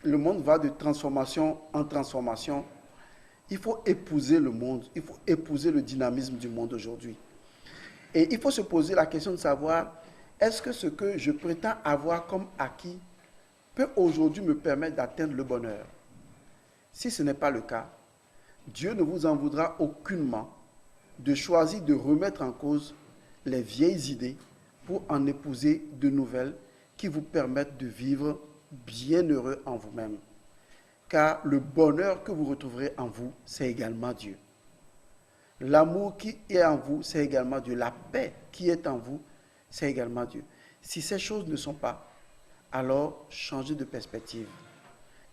le monde va de transformation en transformation. Il faut épouser le monde, il faut épouser le dynamisme du monde aujourd'hui. Et il faut se poser la question de savoir, est-ce que ce que je prétends avoir comme acquis peut aujourd'hui me permettre d'atteindre le bonheur? Si ce n'est pas le cas, Dieu ne vous en voudra aucunement de choisir de remettre en cause les vieilles idées pour en épouser de nouvelles qui vous permettent de vivre bien heureux en vous-même. Car le bonheur que vous retrouverez en vous, c'est également Dieu. L'amour qui est en vous, c'est également Dieu. La paix qui est en vous, c'est également Dieu. Si ces choses ne sont pas, alors changez de perspective.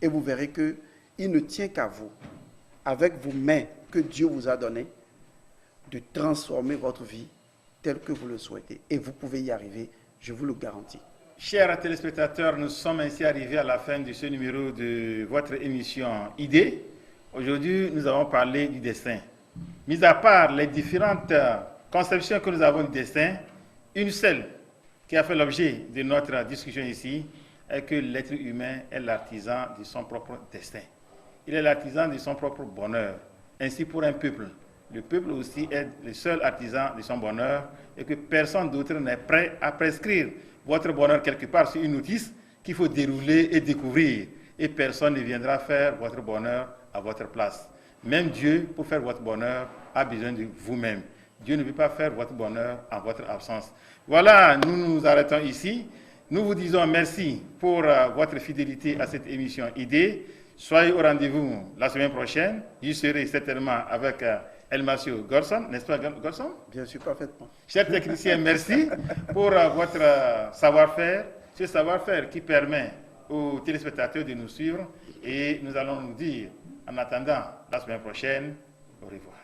Et vous verrez qu'il ne tient qu'à vous, avec vos mains que Dieu vous a données, de transformer votre vie telle que vous le souhaitez. Et vous pouvez y arriver, je vous le garantis. Chers téléspectateurs, nous sommes ainsi arrivés à la fin de ce numéro de votre émission Idées. Aujourd'hui, nous avons parlé du destin. Mis à part les différentes conceptions que nous avons du destin, une seule qui a fait l'objet de notre discussion ici est que l'être humain est l'artisan de son propre destin. Il est l'artisan de son propre bonheur. Ainsi pour un peuple. Le peuple aussi est le seul artisan de son bonheur et que personne d'autre n'est prêt à prescrire votre bonheur quelque part sur une notice qu'il faut dérouler et découvrir. Et personne ne viendra faire votre bonheur à votre place. Même Dieu, pour faire votre bonheur, a besoin de vous-même. Dieu ne peut pas faire votre bonheur en votre absence. Voilà, nous nous arrêtons ici. Nous vous disons merci pour votre fidélité à cette émission Idées. Soyez au rendez-vous la semaine prochaine. Je serai certainement avec Elmasio Gorson, n'est-ce pas Gorson? Bien sûr, parfaitement. Chers techniciens, merci pour votre savoir-faire, ce savoir-faire qui permet aux téléspectateurs de nous suivre. Et nous allons nous dire, en attendant la semaine prochaine, au revoir.